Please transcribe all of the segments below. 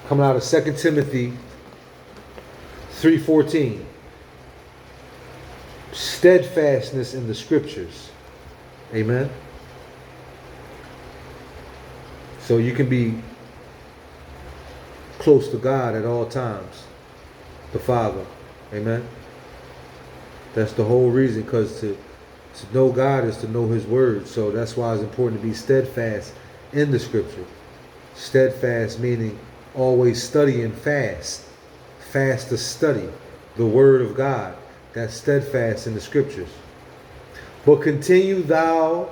Coming out of 2 Timothy 3:14. Steadfastness in the scriptures. Amen. So you can be close to God at all times. The Father. Amen. That's the whole reason, because to know God is to know His Word. So that's why it's important to be steadfast in the scripture. Steadfast meaning always study and fast. Fast to study the Word of God. That's steadfast in the scriptures. But continue thou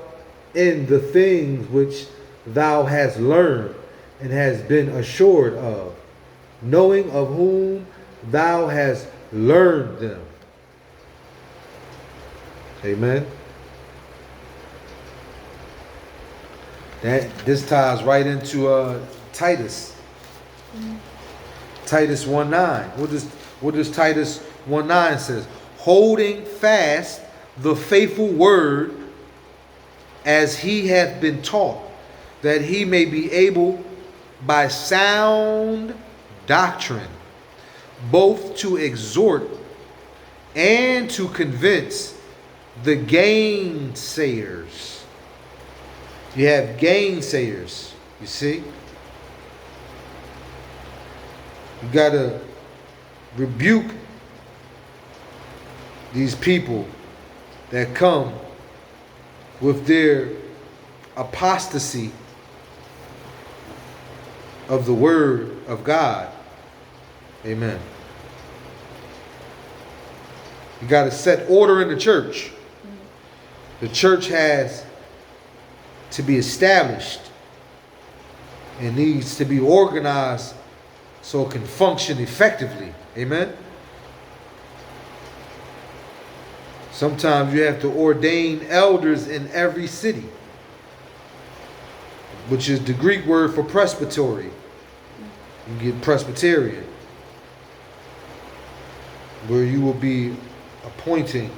in the things which thou hast learned and hast been assured of, knowing of whom thou hast learned them. Amen. This ties right into Titus. Titus 1:9. What does Titus 1:9 says? Holding fast the faithful word as he hath been taught, that he may be able by sound doctrine both to exhort and to convince the gainsayers. You have gainsayers, you see? You got to rebuke these people that come with their apostasy of the Word of God. Amen. You got to set order in the church. The church has to be established and needs to be organized so it can function effectively. Amen. Sometimes you have to ordain elders in every city, which is the Greek word for presbytery. You get Presbyterian, where you will be appointing,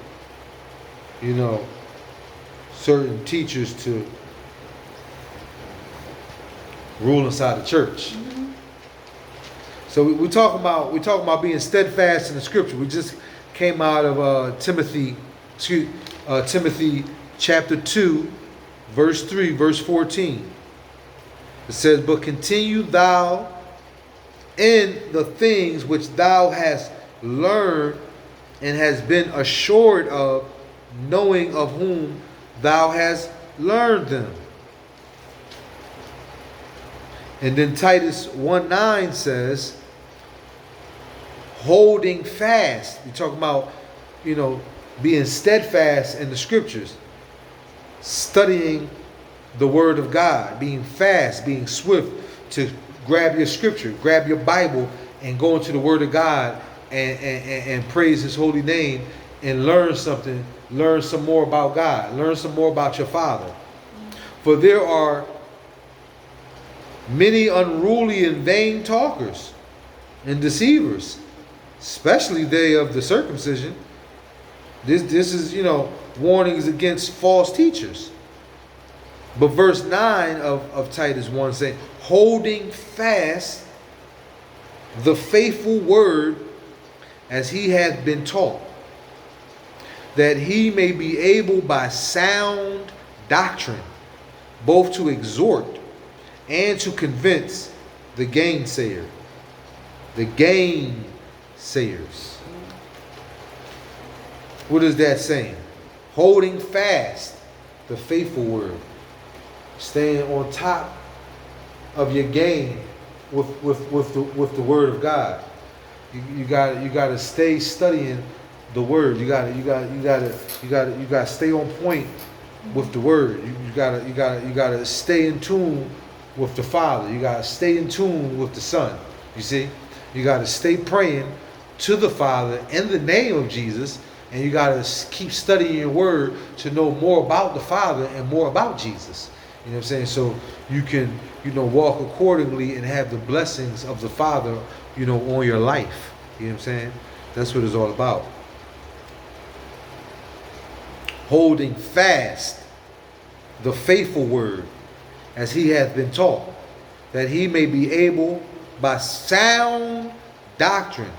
certain teachers to rule inside the church. Mm-hmm. So we talk about being steadfast in the scripture. We just came out of Timothy chapter 2, verse 3, verse 14. It says, but continue thou in the things which thou hast learned and has been assured of, knowing of whom thou hast learned them. And then Titus 1:9 says, holding fast. You're talking about, being steadfast in the scriptures, studying the Word of God, being fast, being swift to grab your scripture, grab your Bible, and go into the Word of God and praise His holy name and learn something, learn some more about God, learn some more about your Father. For there are many unruly and vain talkers and deceivers, especially they of the circumcision. This is, warnings against false teachers. But verse 9 of Titus 1 saying, holding fast the faithful word as he hath been taught, that he may be able by sound doctrine both to exhort and to convince the gainsayer. The gainsayers. What is that saying? Holding fast the faithful word. Staying on top of your game with the word of God. You got to stay studying the word. You got to stay on point with the word. You got to stay in tune with the Father. You got to stay in tune with the Son. You see? You got to stay praying to the Father in the name of Jesus, and you got to keep studying your word to know more about the Father and more about Jesus. You know what I'm saying? So you can, walk accordingly and have the blessings of the Father, on your life. You know what I'm saying? That's what it's all about. Holding fast the faithful word as he hath been taught, that he may be able by sound doctrine.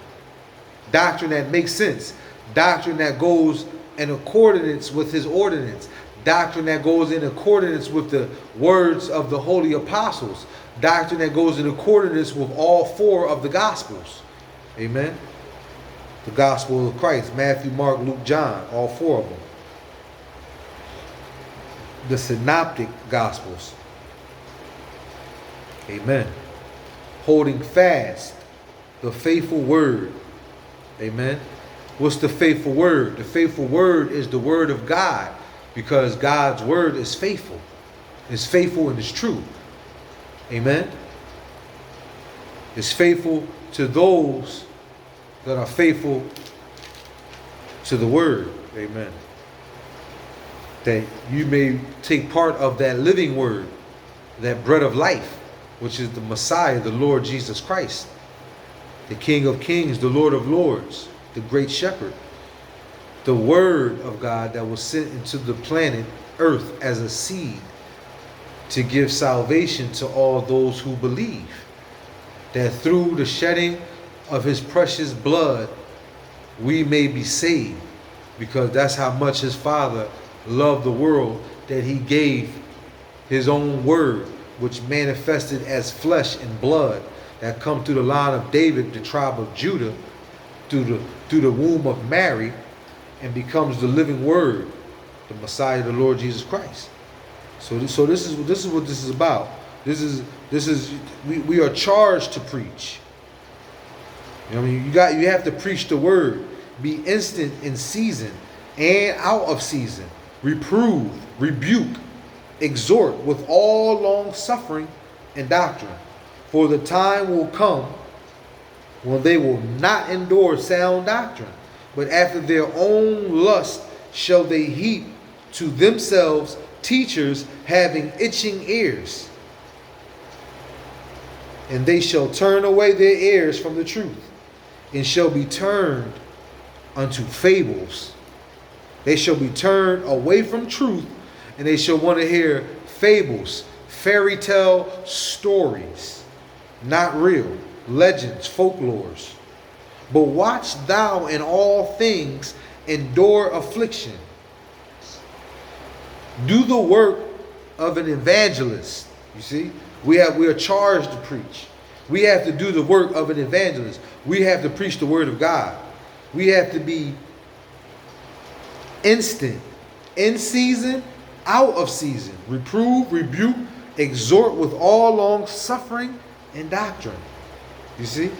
Doctrine that makes sense. Doctrine that goes in accordance with his ordinance. Doctrine that goes in accordance with the words of the holy apostles. Doctrine that goes in accordance with all four of the gospels. Amen. The gospel of Christ, Matthew, Mark, Luke, John, all four of them. The synoptic gospels. Amen. Holding fast the faithful word. Amen. What's the faithful word? The faithful word is the word of God, because God's word is faithful. It's faithful and it's true. Amen. It's faithful to those that are faithful to the word. Amen. That you may take part of that living word, that bread of life, which is the Messiah, the Lord Jesus Christ, the King of Kings, the Lord of Lords, the great shepherd, the word of God that was sent into the planet earth as a seed to give salvation to all those who believe, that through the shedding of his precious blood we may be saved, because that's how much his Father loved the world, that he gave his own word, which manifested as flesh and blood, that come through the line of David, the tribe of Judah, through the womb of Mary, and becomes the living word, the Messiah, the Lord Jesus Christ. So this is what this is about. We are charged to preach. You know what I mean? You have to preach the word. Be instant in season and out of season. Reprove, rebuke, exhort with all long suffering and doctrine. For the time will come when they will not endure sound doctrine, but after their own lust shall they heap to themselves teachers having itching ears. And they shall turn away their ears from the truth, and shall be turned unto fables. They shall be turned away from truth, and they shall want to hear fables, fairy tale stories, not real, legends, folklores. But watch thou in all things, endure affliction. Do the work of an evangelist. You see, we are charged to preach. We have to do the work of an evangelist. We have to preach the word of God. We have to be instant, in season, out of season. Reprove, rebuke, exhort with all long suffering and doctrine. You see?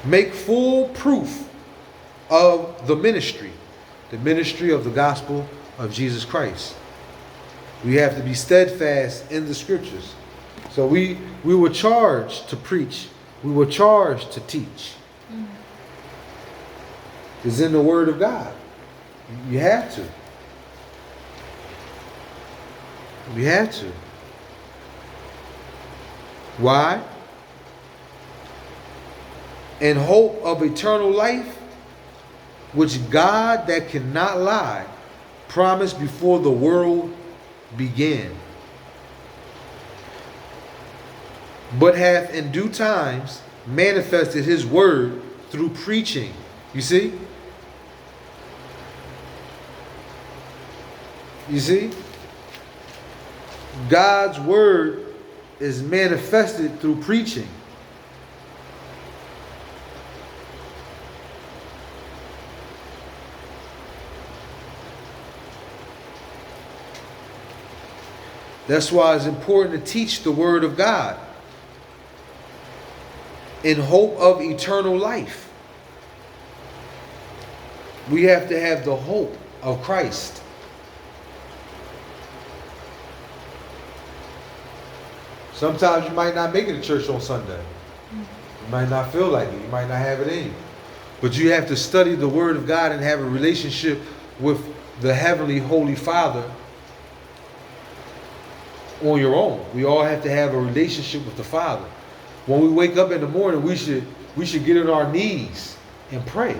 Make full proof of the ministry of the gospel of Jesus Christ. We have to be steadfast in the scriptures. So we were charged to preach. We were charged to teach. It's in the word of God. You have to. We have to. Why? In hope of eternal life, which God that cannot lie promised before the world began, but hath in due times manifested his word through preaching. You see? You see? God's word is manifested through preaching. That's why it's important to teach the word of God in hope of eternal life. We have to have the hope of Christ. Sometimes you might not make it to church on Sunday. You might not feel like it. You might not have it in you. But you have to study the word of God and have a relationship with the heavenly Holy Father on your own. We all have to have a relationship with the Father. When we wake up in the morning, we should get on our knees and pray.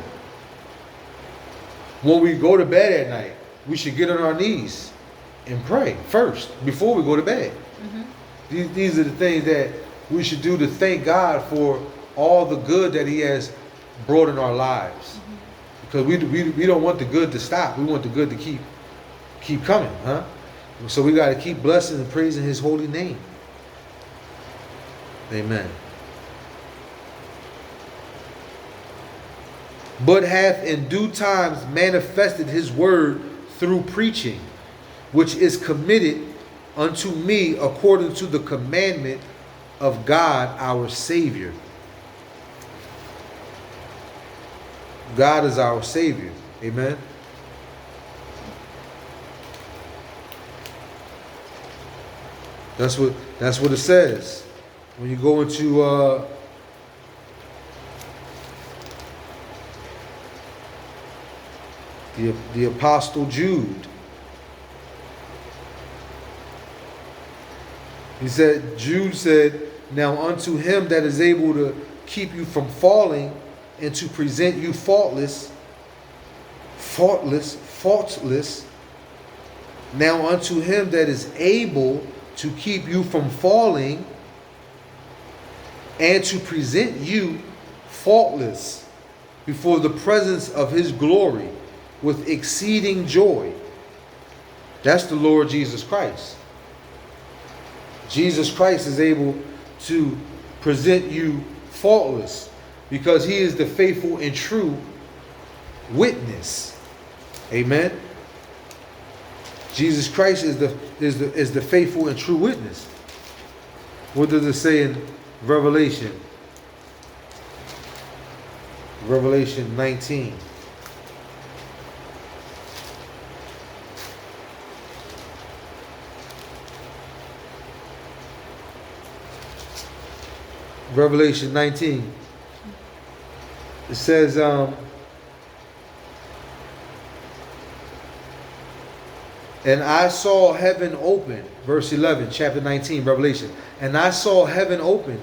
When we go to bed at night, we should get on our knees and pray first before we go to bed. Mm-hmm. These are the things that we should do to thank God for all the good that He has brought in our lives. Because we don't want the good to stop. We want the good to keep coming, huh? So we got to keep blessing and praising His holy name. Amen. But hath in due times manifested His word through preaching, which is committed unto me according to the commandment of God our Savior. God is our Savior. Amen. That's what it says. When you go into the Apostle Jude. Jude said, now unto Him that is able to keep you from falling and to present you faultless. Now unto Him that is able to keep you from falling and to present you faultless before the presence of His glory with exceeding joy. That's the Lord Jesus Christ. Jesus Christ is able to present you faultless because He is the faithful and true witness. Amen. Jesus Christ is the faithful and true witness. What does it say in Revelation? Revelation 19. Revelation 19. It says, and I saw heaven open, verse 11, chapter 19, Revelation. And I saw heaven open,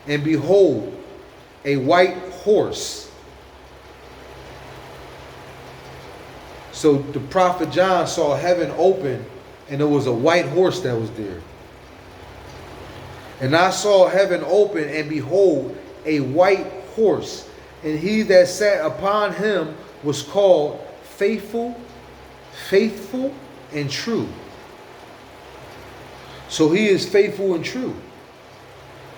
and behold, a white horse. So the prophet John saw heaven open, and there was a white horse that was there. And I saw heaven open, and behold, a white horse. And he that sat upon him was called faithful, and true. So He is faithful and true.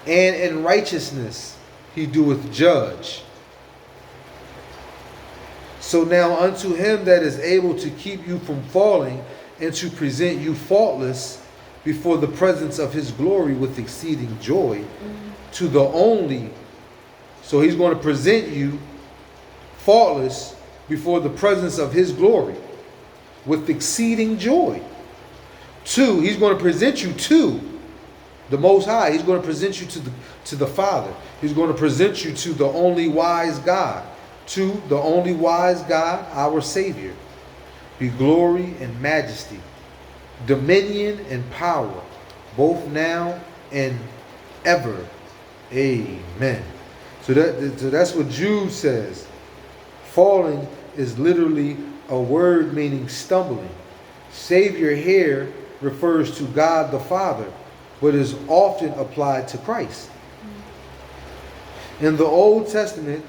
And in righteousness He doeth judge. So now unto Him that is able to keep you from falling and to present you faultless before the presence of His glory with exceeding joy, to the only, so He's going to present you faultless before the presence of His glory with exceeding joy. Two, He's going to present you to the Most High. He's going to present you to the Father. He's going to present you to the only wise God. To the only wise God, our Savior. Be glory and majesty, dominion and power, both now and ever. Amen. So that's what Jude says. Falling is literally a word meaning stumbling. Savior here refers to God the Father, but is often applied to Christ. In the Old Testament,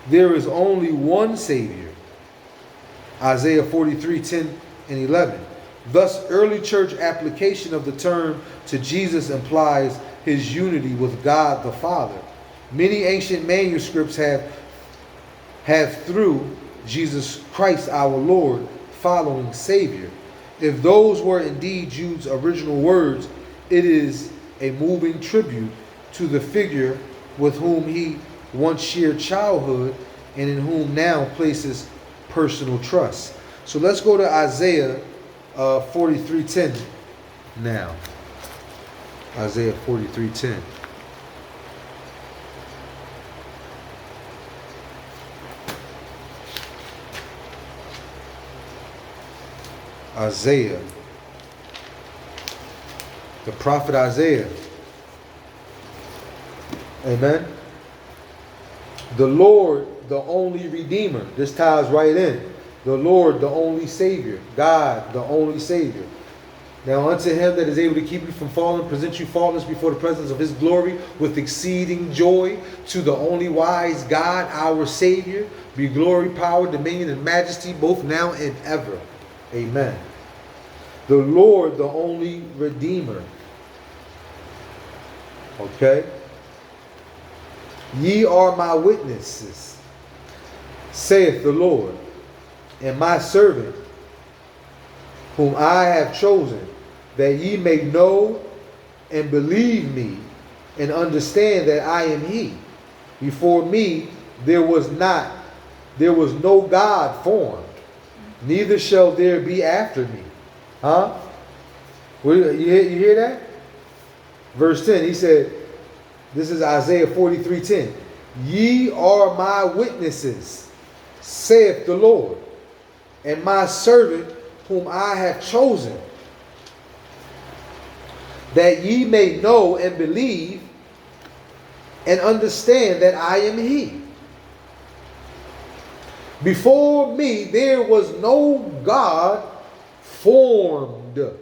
there is only one Savior. Isaiah 43:10 and 11. Thus, early church application of the term to Jesus implies His unity with God the Father. Many ancient manuscripts have through Jesus Christ our Lord following Savior. If those were indeed Jude's original words, it is a moving tribute to the figure with whom he once shared childhood and in whom now places personal trust. So let's go to Isaiah 43:10 now. Isaiah 43:10. Isaiah, the prophet Isaiah. Amen. The Lord, the only Redeemer. This ties right in. The Lord, the only Savior. God, the only Savior. Now unto him that is able to keep you from falling, present you faultless before the presence of his glory with exceeding joy, to the only wise God, our Savior, be glory, power, dominion, and majesty, both now and ever. Amen. The Lord, the only Redeemer. Okay? Ye are my witnesses, saith the Lord, and my servant, whom I have chosen, that ye may know and believe me, and understand that I am he. Before me there was no God formed, neither shall there be after me. Huh? You hear that? Verse 10, he said, this is Isaiah 43:10. Ye are my witnesses, saith the Lord, and my servant whom I have chosen, that ye may know and believe and understand that I am he. Before me there was no God formed. You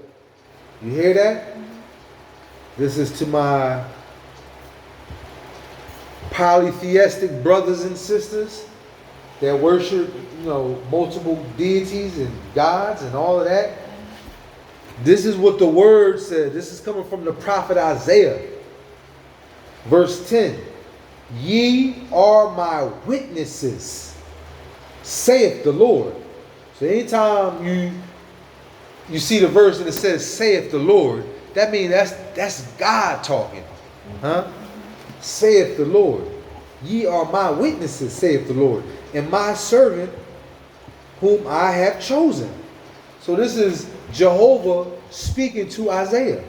hear that? This is to my polytheistic brothers and sisters that worship, multiple deities and gods and all of that. This is what the word said. This is coming from the prophet Isaiah. Verse 10. Ye are my witnesses, saith the Lord. So anytime you see the verse and it says, saith the Lord, that means that's God talking. Huh? Saith the Lord. Ye are my witnesses, saith the Lord, and my servant whom I have chosen. So this is Jehovah speaking to Isaiah.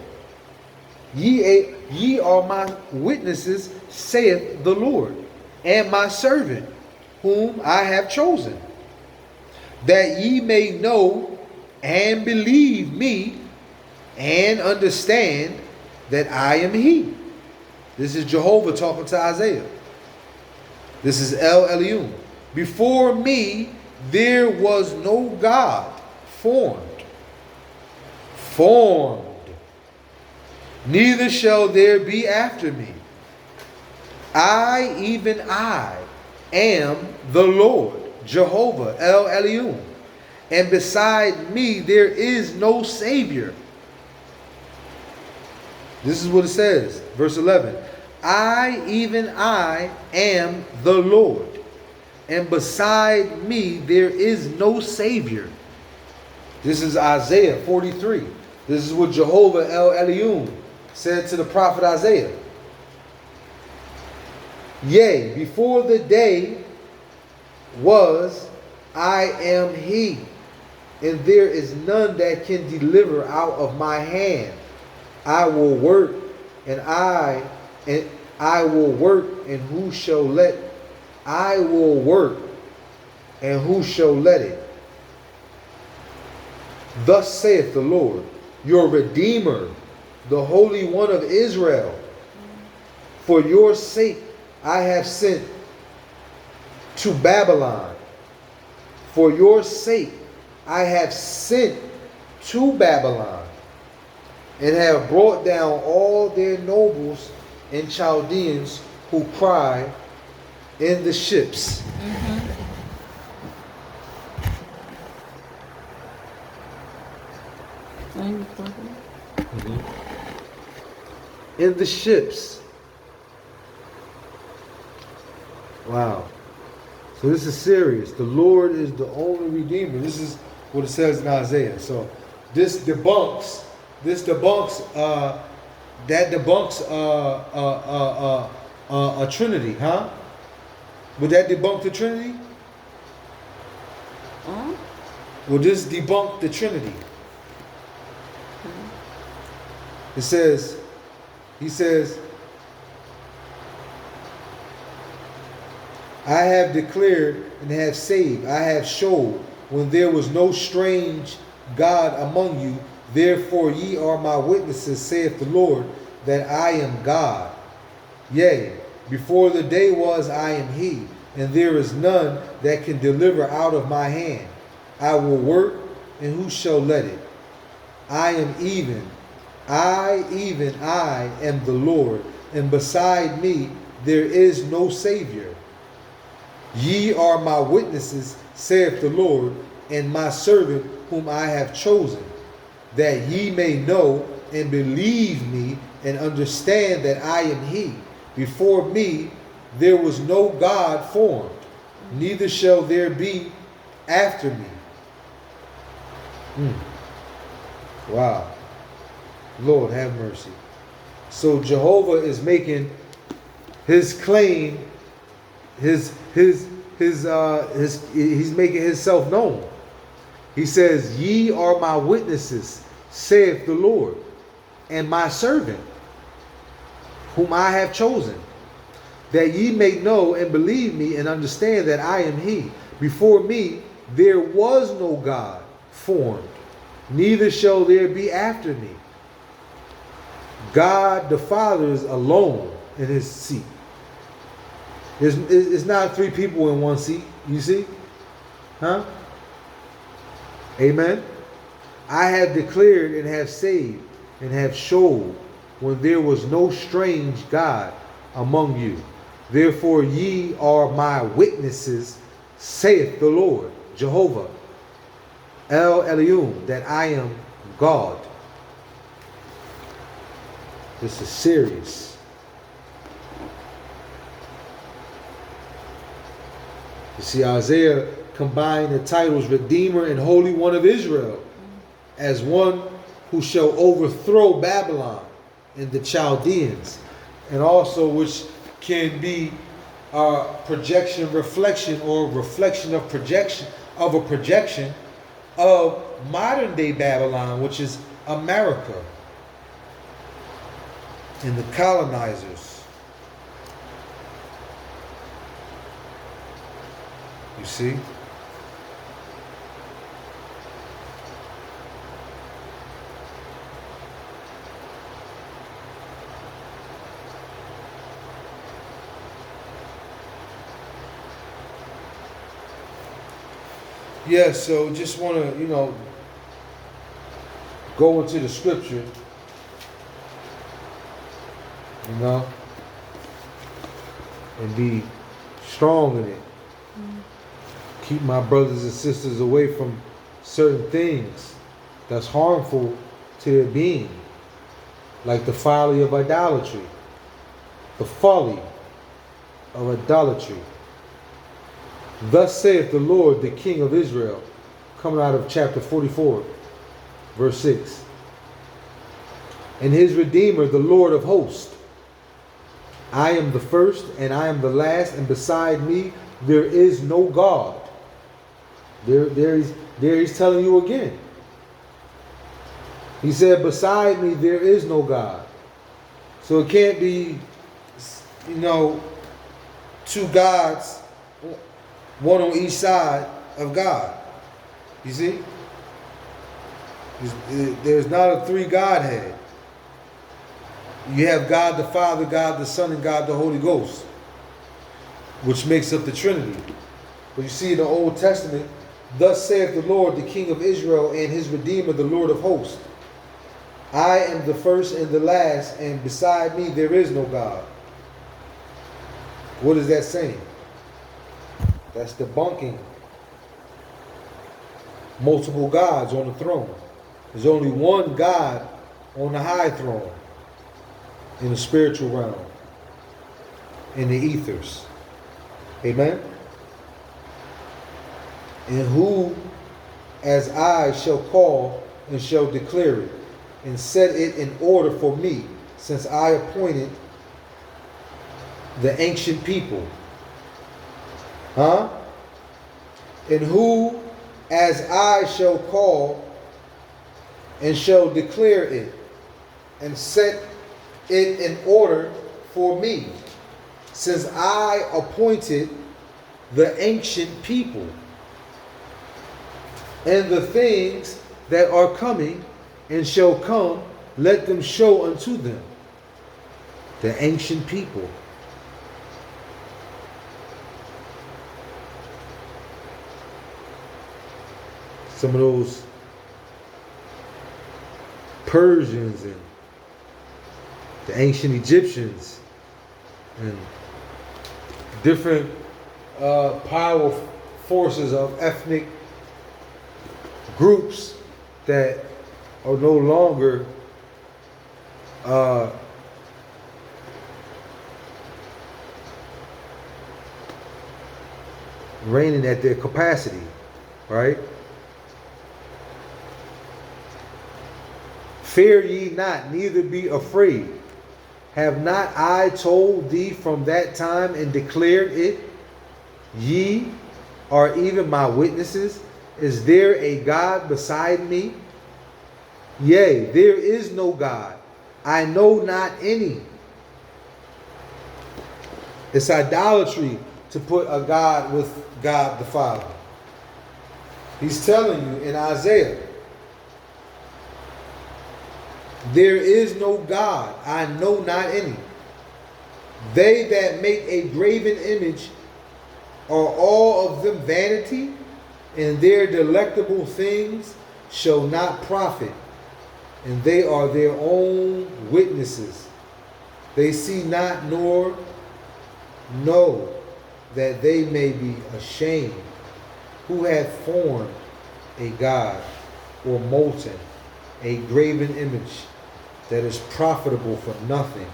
Ye are my witnesses, saith the Lord, and my servant whom I have chosen, that ye may know and believe me and understand that I am he. This is Jehovah talking to Isaiah. This is El Elyon. Before me there was no God formed. Neither shall there be after me. I, even I, am the Lord, Jehovah, El Elyon. And beside me there is no Savior. This is what it says, verse 11. I, even I, am the Lord, and beside me there is no Savior. This is Isaiah 43. This is what Jehovah El Elyon said to the prophet Isaiah. Yea, before the day was, I am he, and there is none that can deliver out of my hand. I will work, and I will work, and who shall let? I will work, and who shall let it? Thus saith the Lord, your Redeemer, the Holy One of Israel. For your sake I have sent to Babylon. For your sake I have sent to Babylon, and have brought down all their nobles and Chaldeans who cry in the ships. Mm-hmm. In the ships. Wow. So this is serious. The Lord is the only Redeemer. This is what it says in Isaiah. So this debunks a Trinity, huh? Would that debunk the Trinity? Huh? Will this debunk the Trinity? He says, I have declared and have saved. I have showed when there was no strange God among you. Therefore ye are my witnesses, saith the Lord, that I am God. Yea, before the day was, I am he, and there is none that can deliver out of my hand. I will work, and who shall let it? I am the Lord, and beside me there is no Savior. Ye are my witnesses, saith the Lord, and my servant whom I have chosen, that ye may know and believe me and understand that I am he. Before me there was no God formed, neither shall there be after me. Wow. Lord have mercy. So Jehovah is making his claim, he's making himself known. He says, ye are my witnesses, saith the Lord, and my servant, whom I have chosen, that ye may know and believe me and understand that I am he. Before me there was no God formed, neither shall there be after me. God the Father is alone in his seat. It's not three people in one seat, you see? Huh? Amen. I have declared and have saved and have showed when there was no strange God among you. Therefore ye are my witnesses, saith the Lord, Jehovah, El Elyon, that I am God. This is serious. You see, Isaiah combined the titles Redeemer and Holy One of Israel as one who shall overthrow Babylon and the Chaldeans, and also which can be a projection, reflection, or reflection of projection of a projection of modern day Babylon, which is America and the colonizers. You see? Yeah, so just want to, go into the scripture, and be strong in it. Keep my brothers and sisters away from certain things that's harmful to their being, like the folly of idolatry. The folly of idolatry. Thus saith the Lord, the King of Israel, coming out of chapter 44, verse 6. And his Redeemer, the Lord of hosts. I am the first and I am the last, and beside me there is no God. There he's telling you again. He said, beside me there is no God. So it can't be, two gods, one on each side of God. You see? There's not a three Godhead. You have God the Father, God the Son, and God the Holy Ghost, which makes up the Trinity. But you see in the Old Testament, thus saith the Lord, the King of Israel, and his Redeemer, the Lord of hosts. I am the first and the last, and beside me there is no God. What is that saying? That's debunking multiple gods on the throne. There's only one God on the high throne, in the spiritual realm, in the ethers. Amen? And who as I shall call and shall declare it, and set it in order for me, since I appointed the ancient people. And who as I shall call and shall declare it, and set it in order for me, since I appointed the ancient people, and the things that are coming and shall come, let them show unto them. The ancient people. Some of those Persians and the ancient Egyptians and different power forces of ethnic groups that are no longer reigning at their capacity, right? Fear ye not, neither be afraid. Have not I told thee from that time and declared it? Ye are even my witnesses. Is there a God beside me? Yea, there is no God. I know not any. It's idolatry to put a God with God the Father. He's telling you in Isaiah, there is no God, I know not any. They that make a graven image are all of them vanity, and their delectable things shall not profit, and they are their own witnesses. They see not nor know that they may be ashamed. Who hath formed a God or molten a graven image that is profitable for nothing?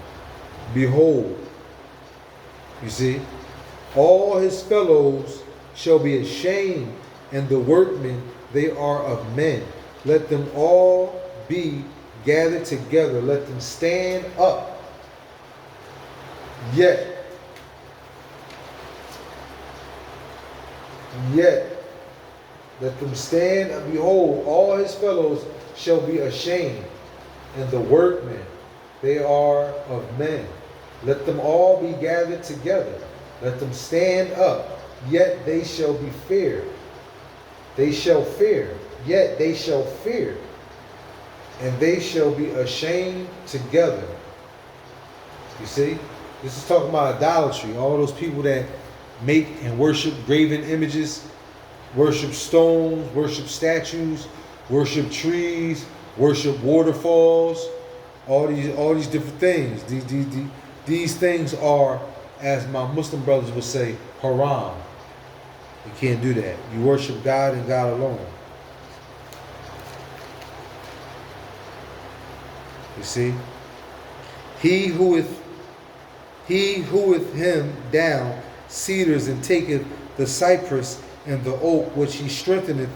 Behold, you see, all his fellows shall be ashamed, and the workmen they are of men. Let them all be gathered together. Let them stand up. Yet, let them stand, and behold, all his fellows shall be ashamed, and the workmen they are of men. Let them all be gathered together. Let them stand up, yet they shall be feared. They shall fear, yet they shall fear, and they shall be ashamed together. You see, this is talking about idolatry. All those people that make and worship graven images, worship stones, worship statues, worship trees, worship waterfalls, all these different things. These things are, as my Muslim brothers would say, haram. You can't do that. You worship God and God alone. You see? He heweth him down cedars, and taketh the cypress and the oak, which he strengtheneth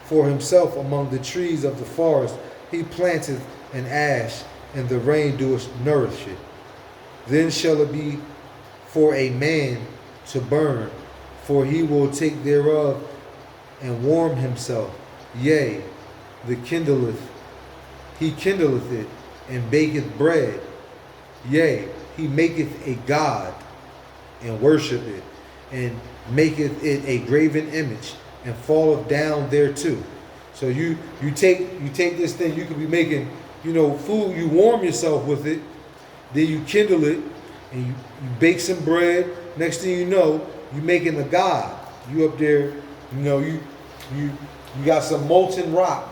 for himself among the trees of the forest. He planteth an ash, and the rain doeth nourish it. Then shall it be for a man to burn, for he will take thereof and warm himself. Yea, he kindleth it, and baketh bread. Yea, he maketh a god, and worship it, and maketh it a graven image, and falleth down thereto. So you take this thing, you could be making, food, you warm yourself with it, then you kindle it, and you bake some bread. Next thing you know, you're making a god. You up there, you got some molten rock,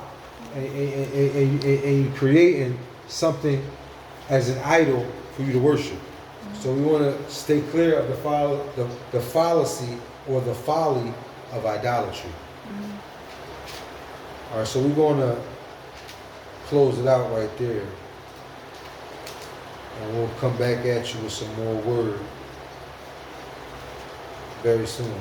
and you creating something as an idol for you to worship. So we want to stay clear of the fallacy or the folly of idolatry. All right, so we're going to close it out right there. And we'll come back at you with some more word very soon.